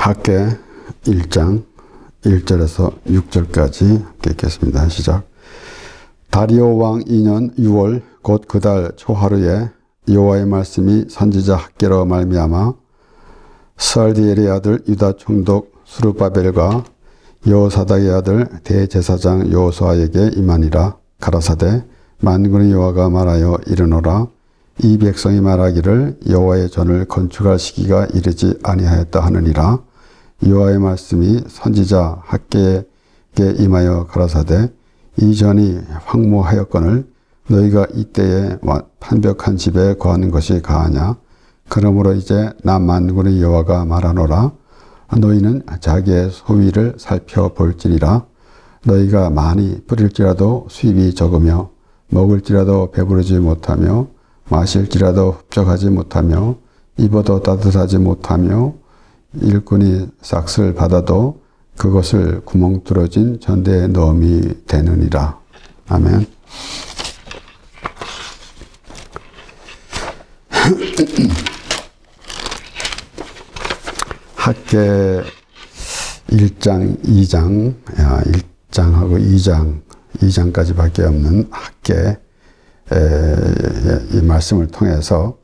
학개 1장 1절에서 6절까지 함께 읽겠습니다. 시작. 다리오 왕 2년 6월 곧 그 달 초하루에 여호와의 말씀이 선지자 학개로 말미암아 스알디엘의 아들 유다 총독 스룹바벨과 여호사닥의 아들 대제사장 여호수아에게 임하니라. 가라사대 만군의 여호와가 말하여 이르노라. 이 백성이 말하기를 여호와의 전을 건축할 시기가 이르지 아니하였다 하느니라. 여호와의 말씀이 선지자 학개에게 임하여 가라사대 이 전이 황무하였거늘 너희가 이때에 판벽한 집에 거하는 것이 가하냐. 그러므로 이제 나 만군의 여호와가 말하노라. 너희는 자기의 소위를 살펴볼지니라. 너희가 많이 뿌릴지라도 수입이 적으며 먹을지라도 배부르지 못하며 마실지라도 흡족하지 못하며 입어도 따뜻하지 못하며 일꾼이 싹을 받아도 그것을 구멍 뚫어진 전대에 넣음이 되느니라. 아멘. 학개 1장, 2장, 1장하고 2장까지밖에 없는 학개 이 말씀을 통해서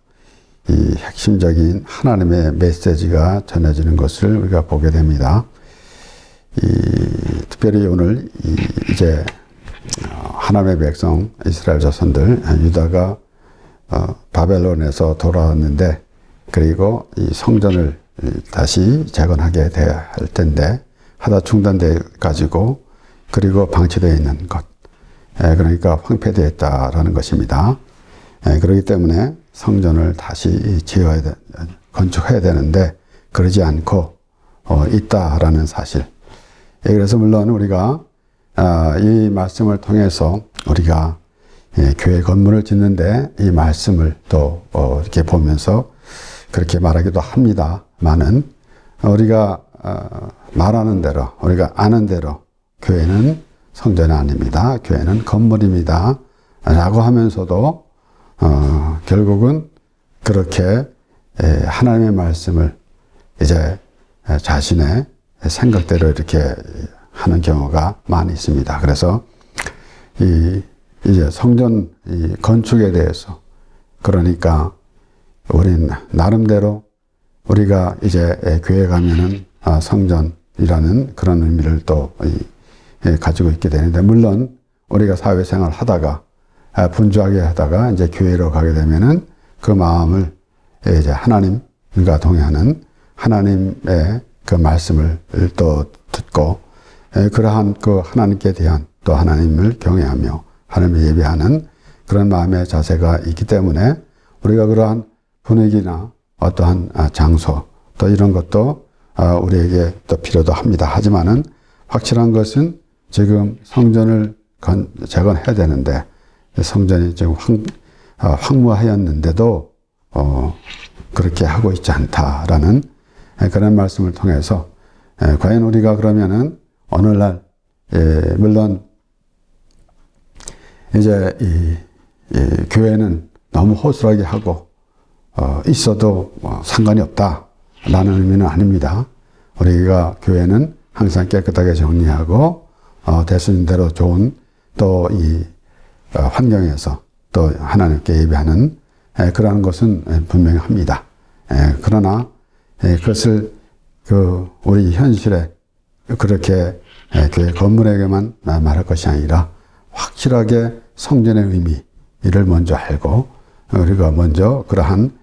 이 핵심적인 하나님의 메시지가 전해지는 것을 우리가 보게 됩니다. 특별히 오늘 이제 하나님의 백성 이스라엘 자손들 유다가 바벨론에서 돌아왔는데 그리고 이 성전을 다시 재건하게 돼야 할 텐데 하다 중단돼 가지고 그리고 방치되어 있는 것 그러니까 황폐되었다라는 것입니다. 그렇기 때문에 성전을 다시 건축해야 되는데 그러지 않고 있다라는 사실. 그래서 물론 우리가 이 말씀을 통해서 우리가 교회 건물을 짓는데 이 말씀을 또 이렇게 보면서 그렇게 말하기도 합니다만은 우리가 말하는 대로 우리가 아는 대로 교회는 성전이 아닙니다. 교회는 건물입니다. 라고 하면서도 결국은 그렇게 하나님의 말씀을 이제 자신의 생각대로 이렇게 하는 경우가 많이 있습니다. 그래서 이제 성전 건축에 대해서 그러니까 우린 나름대로 우리가 이제 교회 가면은 성전이라는 그런 의미를 또 가지고 있게 되는데 물론 우리가 사회생활 하다가 분주하게 하다가 이제 교회로 가게 되면은 그 마음을 이제 하나님과 동의하는 하나님의 그 말씀을 또 듣고 그러한 그 하나님께 대한 또 하나님을 경외하며 하나님을 예배하는 그런 마음의 자세가 있기 때문에 우리가 그러한 분위기나 어떠한 장소 또 이런 것도 우리에게 또 필요도 합니다. 하지만은 확실한 것은 지금 성전을 재건해야 되는데 성전이 지금 황무하였는데도 그렇게 하고 있지 않다라는 그런 말씀을 통해서 과연 우리가 그러면은 오늘날 물론 이제 이 교회는 너무 허술하게 하고 있어도 상관이 없다라는 의미는 아닙니다. 우리가 교회는 항상 깨끗하게 정리하고 대수님대로 좋은 또 이 환경에서 또 하나님께 예배하는 그러한 것은 분명히 합니다. 그러나 그것을 우리 현실에 그렇게 교회 건물에게만 말할 것이 아니라 확실하게 성전의 의미를 먼저 알고 우리가 먼저 그러한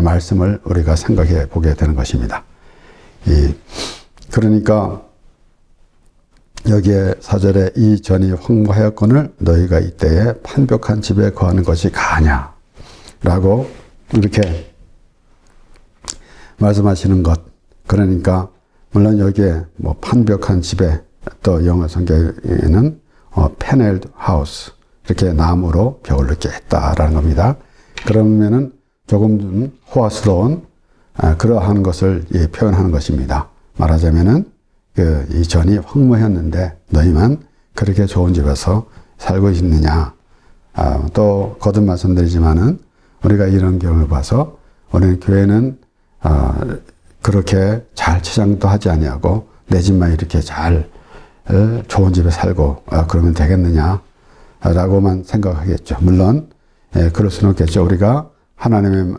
말씀을 우리가 생각해 보게 되는 것입니다. 그러니까 여기에 4절에 이 전이 황무하였거늘 너희가 이때에 판벽한 집에 거하는 것이 가하냐 라고 이렇게 말씀하시는 것. 그러니까 물론 여기에 뭐 판벽한 집에 또 영어 성경에는 paneled house 이렇게 나무로 벽을 넣게 했다라는 겁니다. 그러면은 조금 좀 호화스러운 그러한 것을 표현하는 것입니다. 말하자면은 이 전이 황무했는데 너희만 그렇게 좋은 집에서 살고 있느냐. 또 거듭 말씀드리지만은 우리가 이런 경험을 봐서 우리는 교회는 그렇게 잘 치장도 하지 아니하고 내 집만 이렇게 잘 좋은 집에 살고 그러면 되겠느냐 라고만 생각하겠죠. 물론 그럴 수는 없겠죠. 우리가 하나님을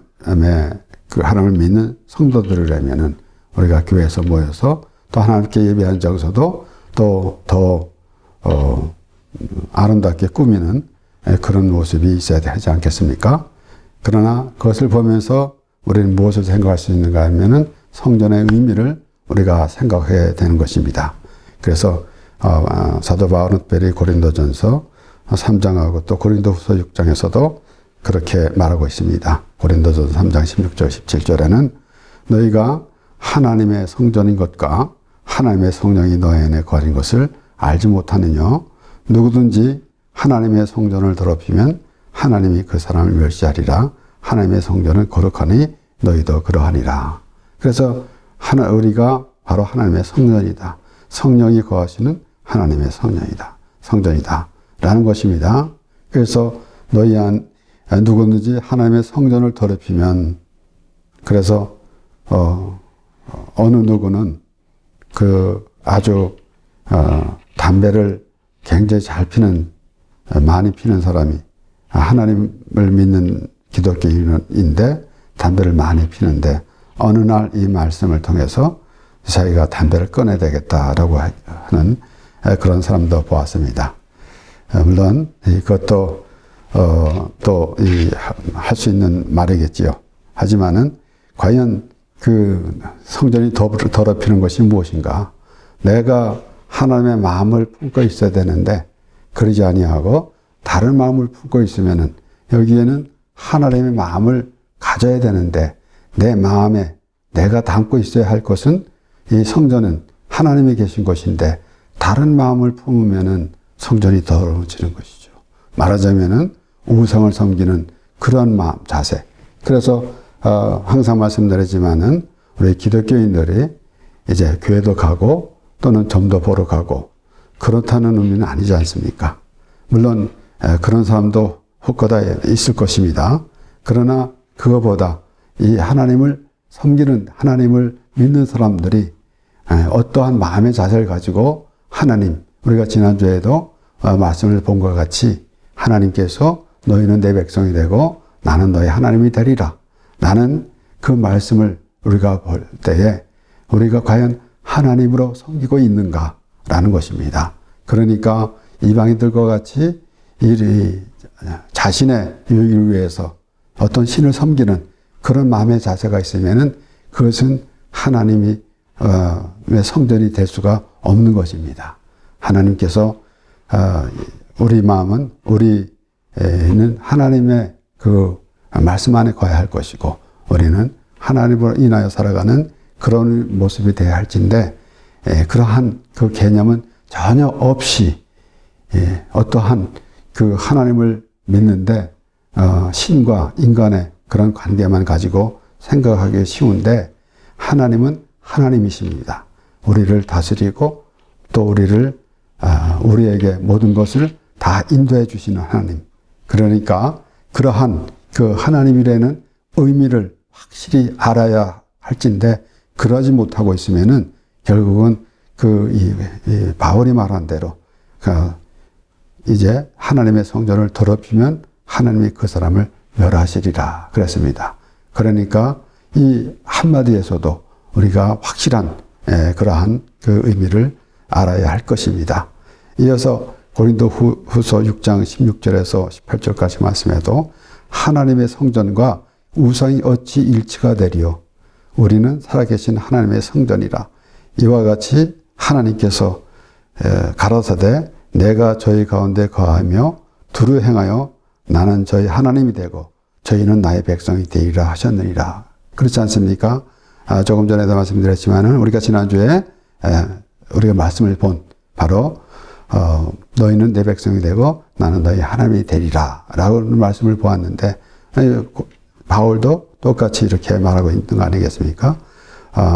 믿는 성도들이라면은 우리가 교회에서 모여서 또 하나님께 예배한 장소도 또 더 아름답게 꾸미는 그런 모습이 있어야 되지 않겠습니까? 그러나 그것을 보면서 우리는 무엇을 생각할 수 있는가 하면은 성전의 의미를 우리가 생각해야 되는 것입니다. 그래서 사도 바울은 특별히 고린도전서 3장하고 또 고린도후서 6장에서도 그렇게 말하고 있습니다. 고린도전서 3장 16절 17절에는 너희가 하나님의 성전인 것과 하나님의 성령이 너희 안에 거하는 것을 알지 못하느냐. 누구든지 하나님의 성전을 더럽히면 하나님이 그 사람을 멸시하리라. 하나님의 성전은 거룩하니 너희도 그러하니라. 그래서 우리가 바로 하나님의 성전이다. 성령이 거하시는 하나님의 성전이다 라는 것입니다. 그래서 너희 안 누구든지 하나님의 성전을 더럽히면, 그래서 어느 누구는 아주 담배를 굉장히 잘 많이 피는 사람이 하나님을 믿는 기독교인인데 담배를 많이 피는데 어느 날 이 말씀을 통해서 자기가 담배를 꺼내야 되겠다라고 하는 그런 사람도 보았습니다. 물론 이것도 또 할 수 있는 말이겠지요. 하지만은 과연 그 성전이 더럽히는 것이 무엇인가? 내가 하나님의 마음을 품고 있어야 되는데 그러지 아니하고 다른 마음을 품고 있으면은 여기에는 하나님의 마음을 가져야 되는데 내 마음에 내가 담고 있어야 할 것은 이 성전은 하나님이 계신 곳인데 다른 마음을 품으면은 성전이 더러워지는 것이죠. 말하자면은 우상을 섬기는 그런 마음, 자세. 그래서 항상 말씀드리지만은 우리 기독교인들이 이제 교회도 가고 또는 점도 보러 가고 그렇다는 의미는 아니지 않습니까? 물론 그런 사람도 혹거다 있을 것입니다. 그러나 그거보다 이 하나님을 섬기는, 하나님을 믿는 사람들이 어떠한 마음의 자세를 가지고 하나님, 우리가 지난주에도 말씀을 본 것 같이 하나님께서 너희는 내 백성이 되고 나는 너희 하나님이 되리라. 나는 그 말씀을 우리가 볼 때에 우리가 과연 하나님으로 섬기고 있는가라는 것입니다. 그러니까 이방인들과 같이 자신의 유익을 위해서 어떤 신을 섬기는 그런 마음의 자세가 있으면은 그것은 하나님의 성전이 될 수가 없는 것입니다. 하나님께서 우리 마음은 우리는 하나님의 그 말씀 안에 거해야 할 것이고 우리는 하나님으로 인하여 살아가는 그런 모습이 되어야 할진데 그러한 그 개념은 전혀 없이 어떠한 그 하나님을 믿는데 신과 인간의 그런 관계만 가지고 생각하기 쉬운데 하나님은 하나님이십니다. 우리를 다스리고 또 우리에게 모든 것을 다 인도해 주시는 하나님. 그러니까 그러한 그 하나님이라는 의미를 확실히 알아야 할진데 그러지 못하고 있으면은 결국은 바울이 말한 대로 이제 하나님의 성전을 더럽히면 하나님이 그 사람을 멸하시리라 그랬습니다. 그러니까 이 한마디에서도 우리가 확실한 그러한 그 의미를 알아야 할 것입니다. 이어서 고린도 후서 6장 16절에서 18절까지 말씀해도 하나님의 성전과 우상이 어찌 일치가 되리요. 우리는 살아계신 하나님의 성전이라. 이와 같이 하나님께서 가라사대 내가 저희 가운데 거하며 두루 행하여 나는 저희 하나님이 되고 저희는 나의 백성이 되리라 하셨느니라. 그렇지 않습니까? 조금 전에도 말씀드렸지만은 우리가 지난주에 우리가 말씀을 본 바로 너희는 내 백성이 되고 나는 너희 하나님이 되리라 라는 말씀을 보았는데 바울도 똑같이 이렇게 말하고 있는 거 아니겠습니까?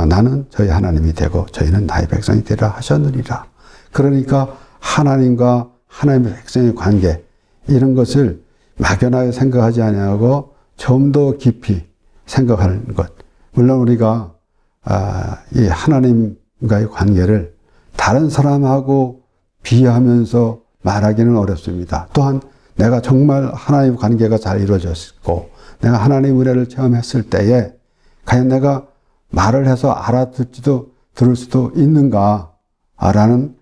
나는 저희 하나님이 되고 저희는 나의 백성이 되리라 하셨느니라. 그러니까 하나님과 하나님의 백성의 관계 이런 것을 막연하게 생각하지 아니하고 좀 더 깊이 생각하는 것. 물론 우리가 이 하나님과의 관계를 다른 사람하고 비하하면서 말하기는 어렵습니다. 또한 내가 정말 하나님 관계가 잘 이루어졌고 내가 하나님의 은혜를 체험했을 때에 과연 내가 말을 해서 알아듣지도 들을 수도 있는가 라는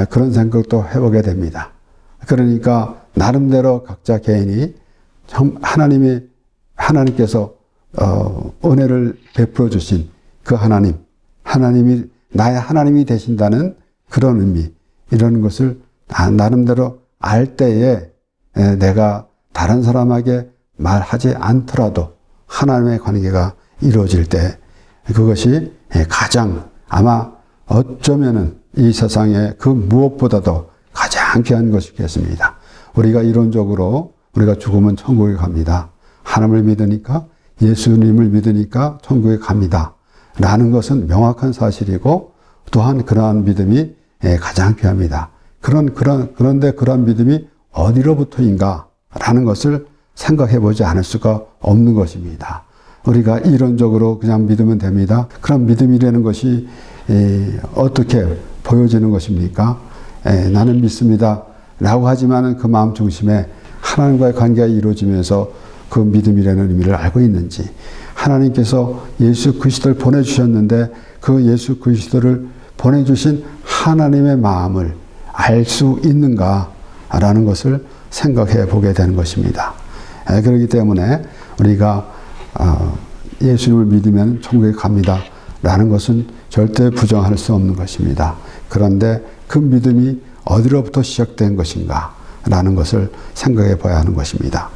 그런 생각도 해보게 됩니다. 그러니까 나름대로 각자 개인이 하나님께서 은혜를 베풀어 주신 그 하나님이 나의 하나님이 되신다는 그런 의미, 이런 것을 나름대로 알 때에 내가 다른 사람에게 말하지 않더라도 하나님의 관계가 이루어질 때 그것이 가장 아마 어쩌면은 이 세상에 그 무엇보다도 가장 귀한 것이겠습니다. 우리가 이론적으로 우리가 죽으면 천국에 갑니다. 하나님을 믿으니까 예수님을 믿으니까 천국에 갑니다. 라는 것은 명확한 사실이고 또한 그러한 믿음이 가장 귀합니다. 그런데 그러한 믿음이 어디로부터인가 라는 것을 생각해 보지 않을 수가 없는 것입니다. 우리가 이론적으로 그냥 믿으면 됩니다. 그럼 믿음이라는 것이 어떻게 보여지는 것입니까? 나는 믿습니다 라고 하지만은 그 마음 중심에 하나님과의 관계가 이루어지면서 그 믿음이라는 의미를 알고 있는지, 하나님께서 예수 그리스도를 보내주셨는데 그 예수 그리스도를 보내주신 하나님의 마음을 알 수 있는가라는 것을 생각해 보게 되는 것입니다. 그렇기 때문에 우리가 예수님을 믿으면 천국에 갑니다 라는 것은 절대 부정할 수 없는 것입니다. 그런데 그 믿음이 어디로부터 시작된 것인가 라는 것을 생각해 봐야 하는 것입니다.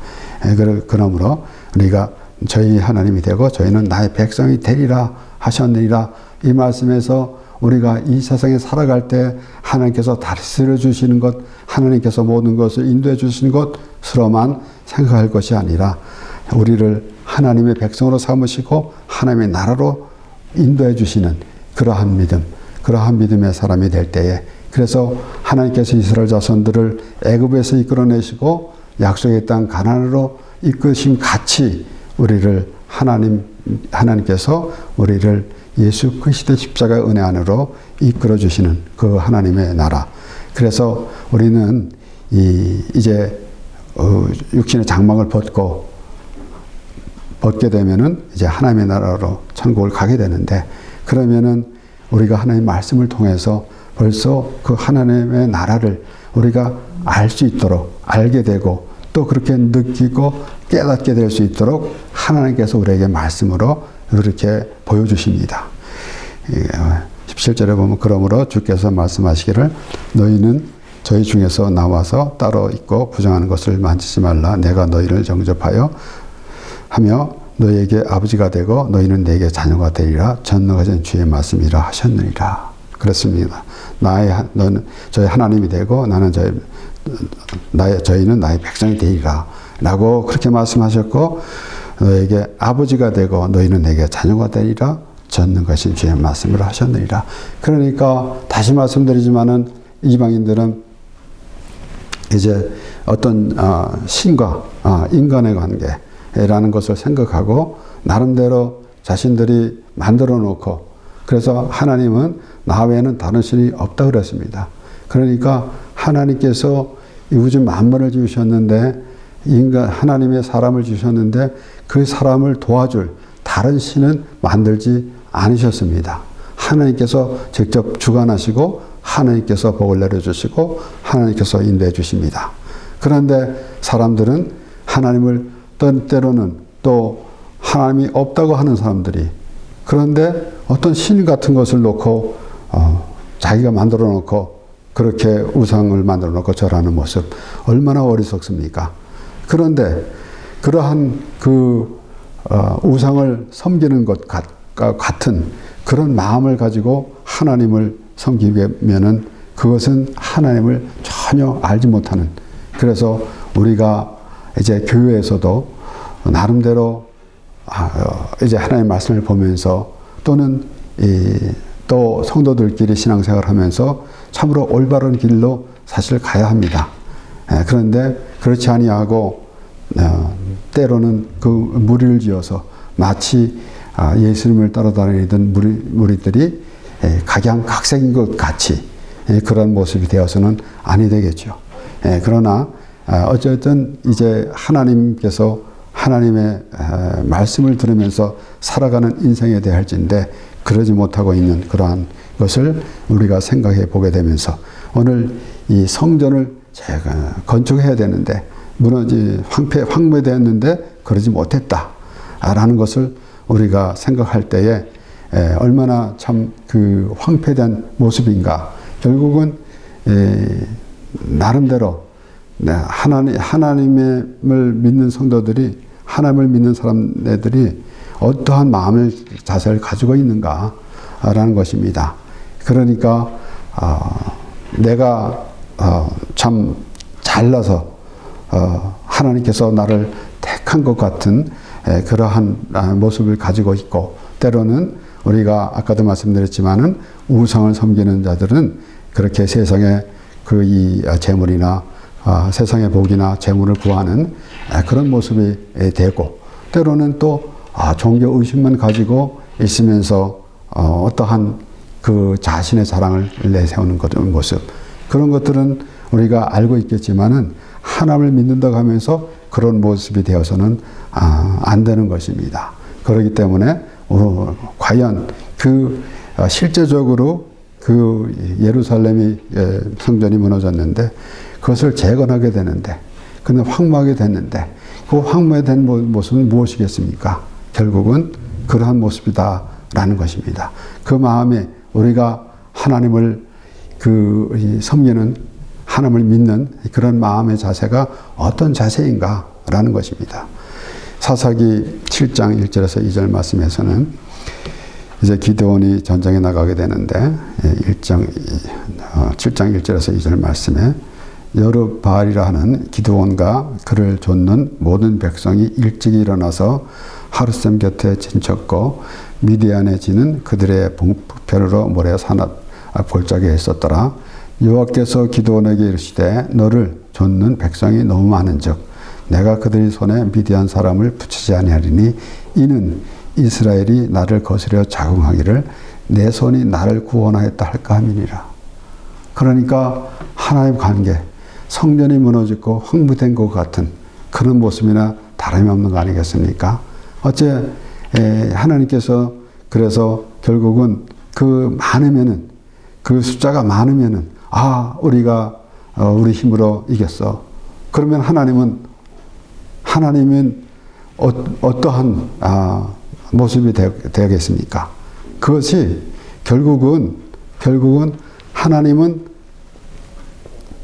그러므로 우리가 저희 하나님이 되고 저희는 나의 백성이 되리라 하셨느니라, 이 말씀에서 우리가 이 세상에 살아갈 때 하나님께서 다스려 주시는 것, 하나님께서 모든 것을 인도해 주시는 것으로만 생각할 것이 아니라 우리를 하나님의 백성으로 삼으시고 하나님의 나라로 인도해 주시는 그러한 믿음의 사람이 될 때에, 그래서 하나님께서 이스라엘 자손들을 애굽에서 이끌어내시고 약속의 땅 가나안으로 이끄신 같이 우리를 하나님께서 우리를 예수 그리스도의 십자가의 은혜 안으로 이끌어 주시는 그 하나님의 나라. 그래서 우리는 이제 육신의 장막을 벗게 되면은 이제 하나님의 나라로 천국을 가게 되는데, 그러면은 우리가 하나님의 말씀을 통해서 벌써 그 하나님의 나라를 우리가 알 수 있도록 알게 되고 또 그렇게 느끼고 깨닫게 될 수 있도록 하나님께서 우리에게 말씀으로 이렇게 보여주십니다. 17절에 보면 그러므로 주께서 말씀하시기를 너희는 저희 중에서 나와서 따로 있고 부정하는 것을 만지지 말라. 내가 너희를 영접하여 하며 너희에게 아버지가 되고 너희는 내게 자녀가 되리라. 전능하신 주의 말씀이라 하셨느니라. 그렇습니다. 너는 저희 하나님이 되고 나는 저희는 나의 백성이 되리라 라고 그렇게 말씀하셨고, 너에게 아버지가 되고 너희는 내게 자녀가 되리라. 전능하신 주의 말씀을 하셨느니라. 그러니까 다시 말씀드리지만은 이방인들은 이제 어떤 신과 인간의 관계라는 것을 생각하고 나름대로 자신들이 만들어 놓고, 그래서 하나님은 나 외에는 다른 신이 없다 그랬습니다. 그러니까 하나님께서 이 우주 만물을 지으셨는데 하나님의 사람을 주셨는데 그 사람을 도와줄 다른 신은 만들지 않으셨습니다. 하나님께서 직접 주관하시고 하나님께서 복을 내려주시고 하나님께서 인도해 주십니다. 그런데 사람들은 하나님을 때로는 또 하나님이 없다고 하는 사람들이, 그런데 어떤 신 같은 것을 놓고 자기가 만들어 놓고 그렇게 우상을 만들어 놓고 절하는 모습, 얼마나 어리석습니까? 그런데 그러한 우상을 섬기는 것과 같은 그런 마음을 가지고 하나님을 섬기면은 그것은 하나님을 전혀 알지 못하는, 그래서 우리가 이제 교회에서도 나름대로 이제 하나님의 말씀을 보면서 또는 또 성도들끼리 신앙생활을 하면서 참으로 올바른 길로 사실 가야 합니다. 그런데 그렇지 아니하고 때로는 그 무리를 지어서 마치 예수님을 따라다니던 무리들이 각양각색인 것 같이 그런 모습이 되어서는 아니 되겠죠. 그러나 어쨌든 이제 하나님께서 하나님의 말씀을 들으면서 살아가는 인생에 대할진데 그러지 못하고 있는 그러한 것을 우리가 생각해 보게 되면서 오늘 이 성전을 제가 건축해야 되는데 황폐되었는데 그러지 못했다라는 것을 우리가 생각할 때에 얼마나 참 그 황폐된 모습인가. 결국은 나름대로 하나님을 믿는 성도들이 하나님을 믿는 사람들이 어떠한 마음의 자세를 가지고 있는가라는 것입니다. 그러니까 내가 참 잘나서 하나님께서 나를 택한 것 같은 그러한 모습을 가지고 있고 때로는 우리가 아까도 말씀드렸지만은 우상을 섬기는 자들은 그렇게 세상에 그 이 재물이나 세상의 복이나 재물을 구하는 그런 모습이 되고 때로는 또 종교 의식만 가지고 있으면서 어떠한 그 자신의 자랑을 내세우는 모습 그런 것들은 우리가 알고 있겠지만은 하나님을 믿는다고 하면서 그런 모습이 되어서는 안 되는 것입니다. 그렇기 때문에 과연 그 실제적으로 그 예루살렘이 성전이 무너졌는데 그것을 재건하게 되는데 근데 황무하게 됐는데 그 황무된 모습은 무엇이겠습니까? 결국은 그러한 모습이다라는 것입니다. 그 마음에 우리가 하나님을 섬기는 하나님을 믿는 그런 마음의 자세가 어떤 자세인가라는 것입니다. 사사기 7장 1절에서 2절 말씀에서는 이제 기드온이 전장에 나가게 되는데 7장 1절에서 2절 말씀에 여르바알이라 하는 기드온과 그를 좇는 모든 백성이 일찍이 일어나서 하룻샘 곁에 진쳤고 미디안에 지는 그들의 봉편으로 모래 산업 골짜기에 있었더라. 여호와께서 기드온에게 이르시되 너를 좇는 백성이 너무 많은즉 내가 그들의 손에 미디안 사람을 붙이지 아니하리니 이는 이스라엘이 나를 거스려 자궁하기를 내 손이 나를 구원하였다 할까 함이니라. 그러니까 하나님 관계 성전이 무너지고 황무된 것 같은 그런 모습이나 다름이 없는 거 아니겠습니까? 어째 하나님께서 그래서 결국은 그 숫자가 많으면은 우리가 우리 힘으로 이겼어. 그러면 하나님은 어떠한 모습이 되겠습니까? 그것이 결국은 하나님은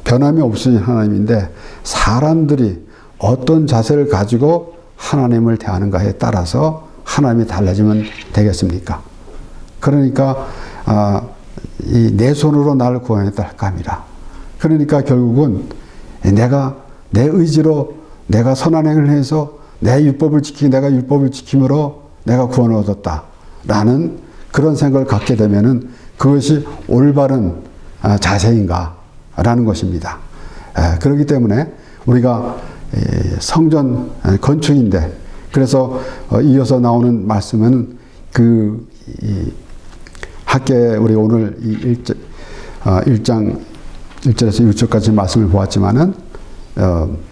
변함이 없으신 하나님인데 사람들이 어떤 자세를 가지고 하나님을 대하는가에 따라서 하나님이 달라지면 되겠습니까? 그러니까 내 손으로 나를 구원했다 할까 합니다. 그러니까 결국은 내가 내 의지로 내가 선한 행을 해서 내가 율법을 지킴으로 내가 구원을 얻었다라는 그런 생각을 갖게 되면은 그것이 올바른 자세인가라는 것입니다. 그렇기 때문에 우리가 성전 건축인데 그래서 이어서 나오는 말씀은 학계 우리 오늘 1장 1절에서 6절까지 말씀을 보았지만은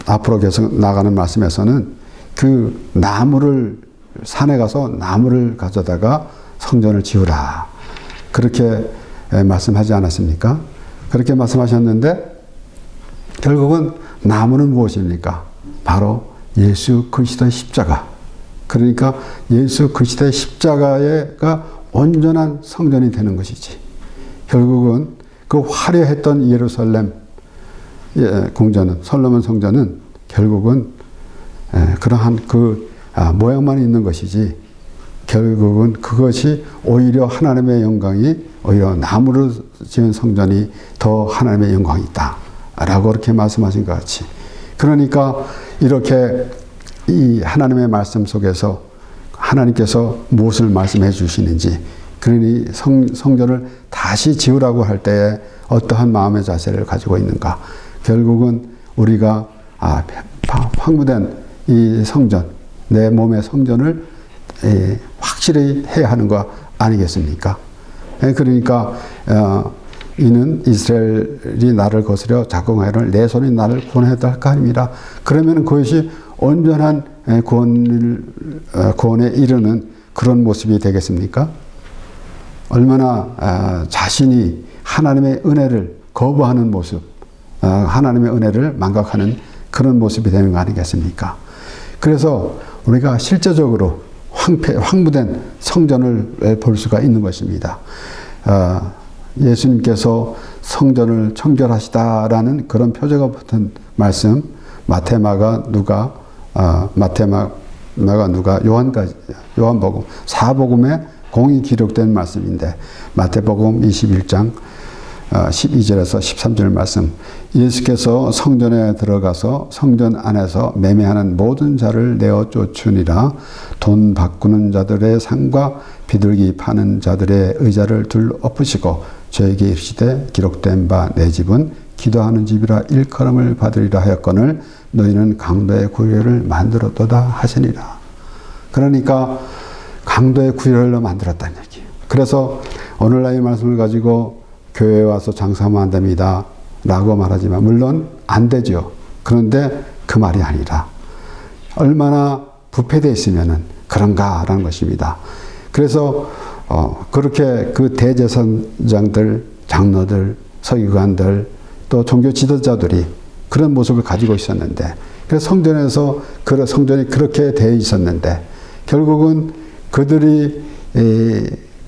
앞으로 계속 나가는 말씀에서는 그 산에 가서 나무를 가져다가 성전을 지으라. 그렇게 말씀하지 않았습니까? 그렇게 말씀하셨는데 결국은 나무는 무엇입니까? 바로 예수 그리스도의 십자가. 그러니까 예수 그리스도의 십자가가 온전한 성전이 되는 것이지. 결국은 그 화려했던 예루살렘 궁전은 솔로몬 성전은 결국은 그러한 모양만 있는 것이지 결국은 그것이 오히려 하나님의 영광이 오히려 나무로 지은 성전이 더 하나님의 영광이 있다 라고 그렇게 말씀하신 것 같이 그러니까 이렇게 이 하나님의 말씀 속에서 하나님께서 무엇을 말씀해 주시는지 그러니 성전을 다시 지으라고 할 때에 어떠한 마음의 자세를 가지고 있는가 결국은 우리가 황무된 이 성전 내 몸의 성전을 확실히 해야 하는 거 아니겠습니까? 그러니까 이는 이스라엘이 나를 거스려 작곡하여를 내 손이 나를 구원했다 할까 아닙니다. 그러면 그것이 온전한 구원에 이르는 그런 모습이 되겠습니까? 얼마나 자신이 하나님의 은혜를 거부하는 모습, 하나님의 은혜를 망각하는 그런 모습이 되는 거 아니겠습니까? 그래서 우리가 실제적으로 황무된 성전을 볼 수가 있는 것입니다. 예수님께서 성전을 청결하시다라는 그런 표제가 붙은 말씀, 마태마가 누가 요한까지, 요한복음, 사복음에 공이 기록된 말씀인데, 마태복음 21장 12절에서 13절 말씀, 예수께서 성전에 들어가서 성전 안에서 매매하는 모든 자를 내어 쫓으니라. 돈 바꾸는 자들의 상과 비둘기 파는 자들의 의자를 둘 엎으시고 저에게 이르시되 기록된 바 내 집은 기도하는 집이라 일컬음을 받으리라 하였거늘 너희는 강도의 구례를 만들었도다 하시니라. 그러니까 강도의 구례를 만들었다는 얘기예요. 그래서 오늘날 이 말씀을 가지고 교회에 와서 장사하면 안 됩니다 라고 말하지만 물론 안 되죠. 그런데 그 말이 아니라 얼마나 부패되어 있으면 그런가라는 것입니다. 그래서 그렇게 그 대제사장들, 장로들, 서기관들, 또 종교 지도자들이 그런 모습을 가지고 있었는데, 그래서 성전에서 성전이 그렇게 되어 있었는데 결국은 그들이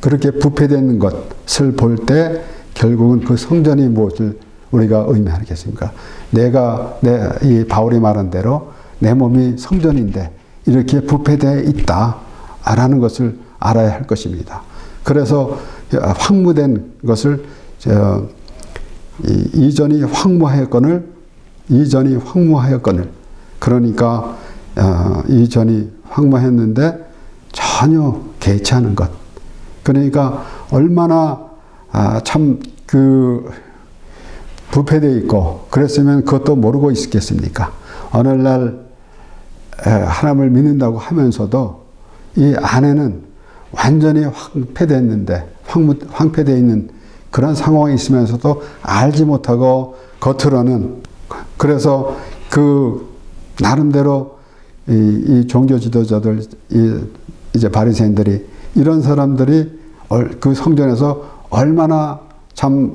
그렇게 부패되는 것을 볼 때 결국은 그 성전이 무엇을 우리가 의미하겠습니까? 이 바울이 말한 대로 내 몸이 성전인데 이렇게 부패되어 있다라는 것을 알아야 할 것입니다. 그래서 황무된 것을 이전이 황무하였거늘 그러니까 이전이 황무했는데 전혀 개의치 않은 것. 그러니까 얼마나 참 부패되어 있고 그랬으면 그것도 모르고 있었겠습니까? 오늘날 하나님을 믿는다고 하면서도 이 안에는 완전히 황폐되어 있는 그런 상황이 있으면서도 알지 못하고 겉으로는, 그래서 그 나름대로 이 종교 지도자들, 이제 바리새인들이, 이런 사람들이 그 성전에서 얼마나 참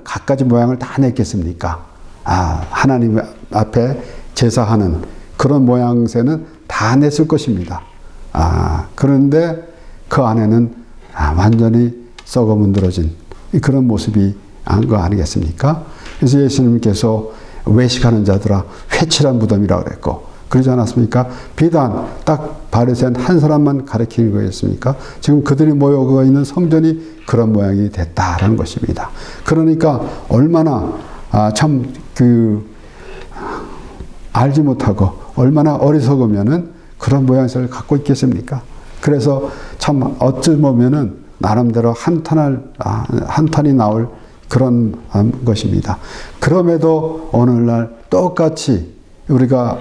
갖가지 모양을 다 냈겠습니까? 하나님 앞에 제사하는 그런 모양새는 다 냈을 것입니다. 그런데 그 안에는 완전히 썩어 문드러진 그런 모습이 거 아니겠습니까? 그래서 예수님께서 외식하는 자들아 회칠한 무덤이라고 그랬고, 그러지 않았습니까? 비단 딱 바리새인 한 사람만 가리키는 거였습니까? 지금 그들이 모여 있는 성전이 그런 모양이 됐다라는 것입니다. 그러니까 얼마나 알지 못하고 얼마나 어리석으면은 그런 모양새를 갖고 있겠습니까? 그래서 참 어찌 보면은 나름대로 한탄이 나올 그런 것입니다. 그럼에도 오늘날 똑같이 우리가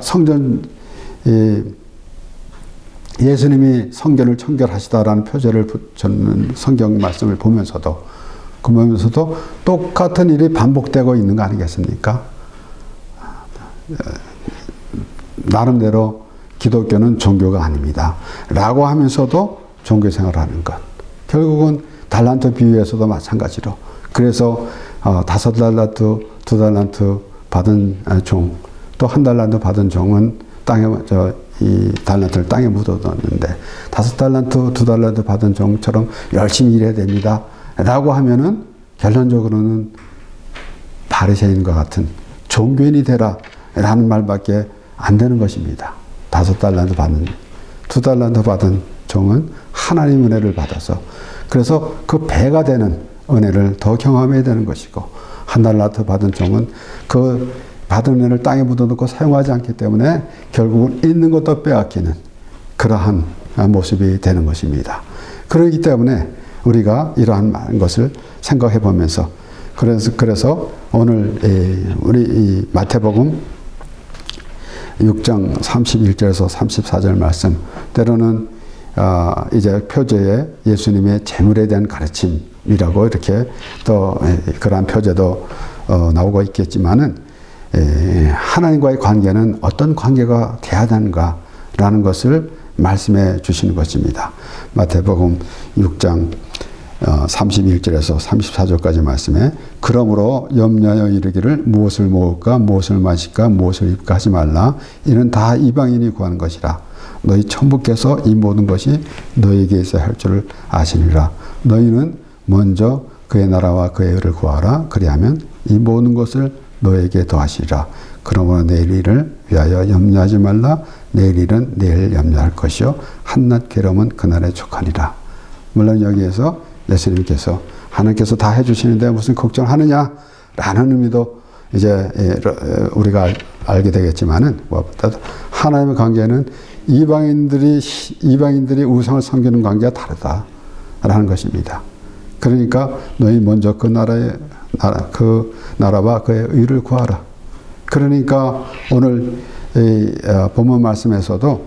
예수님이 성전을 청결하시다라는 표제를 붙였는 성경 말씀을 보면서도 똑같은 일이 반복되고 있는 거 아니겠습니까? 나름대로 기독교는 종교가 아닙니다 라고 하면서도 종교 생활을 하는 것. 결국은 달란트 비유에서도 마찬가지로, 그래서 5달란트, 2달란트 받은 종, 또 1달란트 받은 종은 이 달란트를 땅에 묻어뒀는데 5달란트, 2달란트 받은 종처럼 열심히 일해야 됩니다 라고 하면은 결론적으로는 바리새인과 같은 종교인이 되라 라는 말밖에 안 되는 것입니다. 5달란트 받는, 2달란트 받은 종은 하나님 은혜를 받아서, 그래서 그 배가 되는 은혜를 더 경험해야 되는 것이고, 1달란트 받은 종은 그 받은 은혜를 땅에 묻어놓고 사용하지 않기 때문에 결국은 있는 것도 빼앗기는 그러한 모습이 되는 것입니다. 그렇기 때문에 우리가 이러한 것을 생각해 보면서, 그래서 오늘 우리 이 마태복음 6장 31절에서 34절 말씀, 때로는 이제 표제에 예수님의 재물에 대한 가르침이라고 이렇게 또 그러한 표제도 나오고 있겠지만은 하나님과의 관계는 어떤 관계가 돼야 되는가라는 것을 말씀해 주시는 것입니다. 마태복음 6장 31절에서 34절까지 말씀에 그러므로 염려하여 이르기를 무엇을 먹을까 무엇을 마실까 무엇을 입을까 하지 말라 이는 다 이방인이 구하는 것이라 너희 천부께서 이 모든 것이 너희에게 있어야 할 줄을 아시니라 너희는 먼저 그의 나라와 그의 의를 구하라 그리하면 이 모든 것을 너에게 더하시리라 그러므로 내일 일을 위하여 염려하지 말라 내일 일은 내일 염려할 것이요 한낱 괴로움은 그날에 족하니라. 물론 여기에서 예수님께서 하나님께서 다 해주시는데 무슨 걱정하느냐 라는 의미도 이제 우리가 알게 되겠지만은 무엇보다도 하나님의 관계는 이방인들이 우상을 섬기는 관계가 다르다라는 것입니다. 그러니까 너희 먼저 그 나라와 그의 의를 구하라. 그러니까 오늘 본문 말씀에서도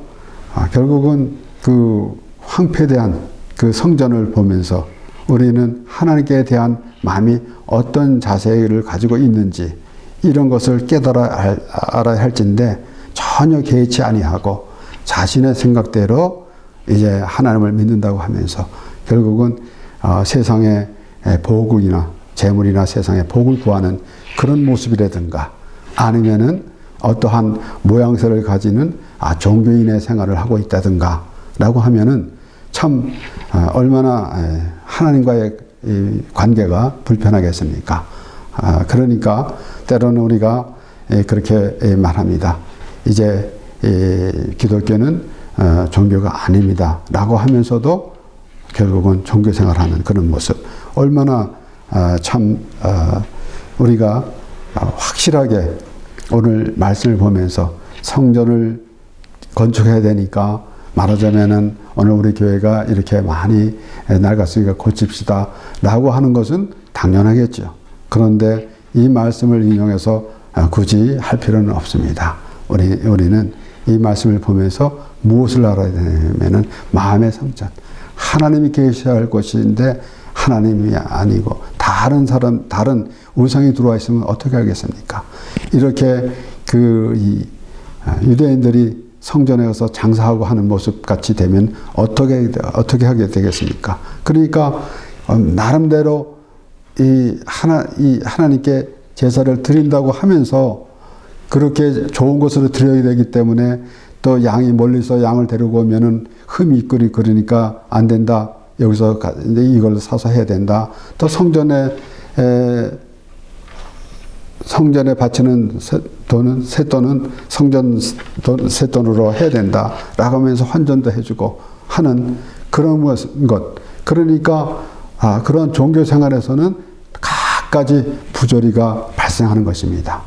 결국은 그 황폐대한 그 성전을 보면서 우리는 하나님께 대한 마음이 어떤 자세를 가지고 있는지 이런 것을 알아야 할진데 전혀 개의치 아니하고 자신의 생각대로 이제 하나님을 믿는다고 하면서 결국은 세상의 보국이나 재물이나 세상의 복을 구하는 그런 모습이라든가 아니면은 어떠한 모양새를 가지는 종교인의 생활을 하고 있다든가 라고 하면은 참 얼마나 하나님과의 관계가 불편하겠습니까? 그러니까 때로는 우리가 그렇게 말합니다. 이제 기독교는 종교가 아닙니다 라고 하면서도 결국은 종교생활하는 그런 모습 얼마나 참 우리가 확실하게 오늘 말씀을 보면서 성전을 건축해야 되니까 말하자면은 오늘 우리 교회가 이렇게 많이 낡았으니까 고칩시다 라고 하는 것은 당연하겠죠. 그런데 이 말씀을 인용해서 굳이 할 필요는 없습니다. 우리는 이 말씀을 보면서 무엇을 알아야 되냐면은 마음의 성전. 하나님이 계셔야 할 것인데 하나님이 아니고 다른 우상이 들어와 있으면 어떻게 하겠습니까? 이렇게 유대인들이 성전에 가서 장사하고 하는 모습 같이 되면 어떻게 하게 되겠습니까? 그러니까 나름대로 하나님께 제사를 드린다고 하면서 그렇게 좋은 것으로 드려야 되기 때문에 또 양이 멀리서 양을 데리고 오면은 흠이 있고 그러니까 안 된다. 여기서 이걸 사서 해야 된다. 또 성전에 바치는 세돈은 성전 세돈으로 해야 된다. 라고 하면서 환전도 해주고 하는 그런 것. 그러니까 그런 종교 생활에서는 갖가지 부조리가 발생하는 것입니다.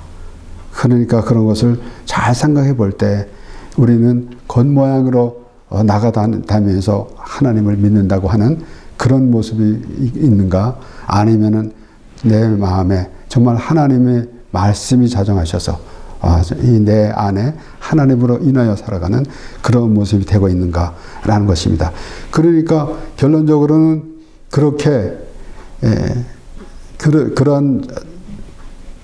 그러니까 그런 것을 잘 생각해 볼 때 우리는 겉모양으로 나가다니면서 하나님을 믿는다고 하는 그런 모습이 있는가? 아니면은 내 마음에 정말 하나님의 말씀이 자정하셔서 내 안에 하나님으로 인하여 살아가는 그런 모습이 되고 있는가라는 것입니다. 그러니까 결론적으로는 그렇게 그런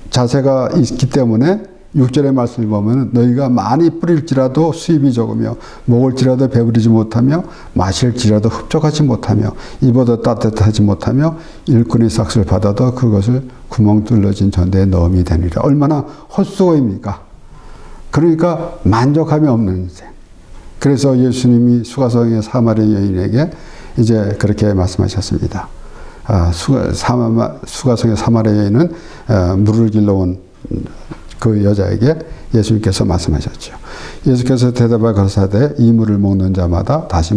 자세가 있기 때문에 6절의 말씀을 보면 너희가 많이 뿌릴지라도 수입이 적으며 먹을지라도 배부르지 못하며 마실지라도 흡족하지 못하며 입어도 따뜻하지 못하며 일꾼의 삭슬 받아도 그것을 구멍 뚫려진 전대에 넣음이 되니라. 얼마나 헛수고입니까? 그러니까 만족함이 없는 인생. 그래서 예수님이 수가성의 사마리아 여인에게 이제 그렇게 말씀하셨습니다. 수가성의 사마리아 여인은 물을 길러 온 그 여자에게 예수님께서 말씀하셨죠. 예수께서 대답하여 가라사대 이 물을 먹는 자마다 다시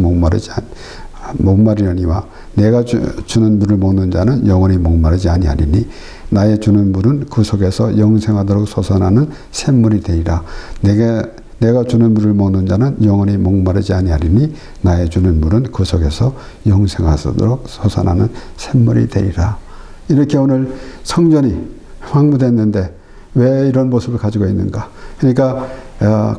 목마르려니와 내가 주는 물을 먹는 자는 영원히 목마르지 아니하리니 나의 주는 물은 그 속에서 영생하도록 솟아나는 샘물이 되리라. 내가 주는 물을 먹는 자는 영원히 목마르지 아니하리니 나의 주는 물은 그 속에서 영생하도록 솟아나는 샘물이 되리라. 이렇게 오늘 성전이 황무됐는데 왜 이런 모습을 가지고 있는가? 그러니까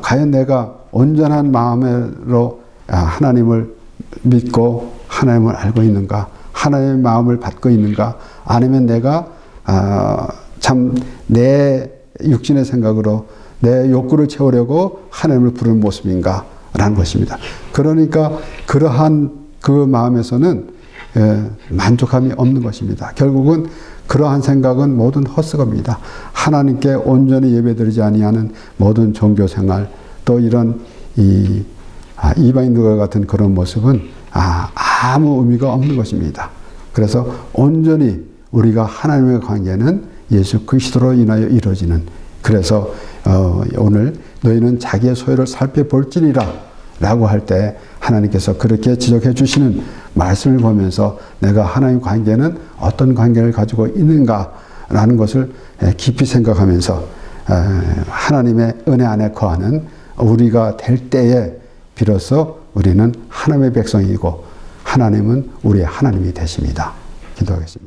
과연 내가 온전한 마음으로 하나님을 믿고 하나님을 알고 있는가? 하나님의 마음을 받고 있는가? 아니면 내가 참 내 육신의 생각으로 내 욕구를 채우려고 하나님을 부르는 모습인가? 라는 것입니다. 그러니까 그러한 그 마음에서는 만족함이 없는 것입니다. 결국은 그러한 생각은 모든 헛수고입니다. 하나님께 온전히 예배드리지 아니하는 모든 종교생활, 또 이런 이방인들과 같은 그런 모습은 아무 의미가 없는 것입니다. 그래서 온전히 우리가 하나님의 관계는 예수 그리스도로 인하여 이루어지는, 그래서 오늘 너희는 자기의 소유를 살펴볼지니라 라고 할 때 하나님께서 그렇게 지적해 주시는 말씀을 보면서 내가 하나님 관계는 어떤 관계를 가지고 있는가라는 것을 깊이 생각하면서 하나님의 은혜 안에 거하는 우리가 될 때에 비로소 우리는 하나님의 백성이고 하나님은 우리의 하나님이 되십니다. 기도하겠습니다.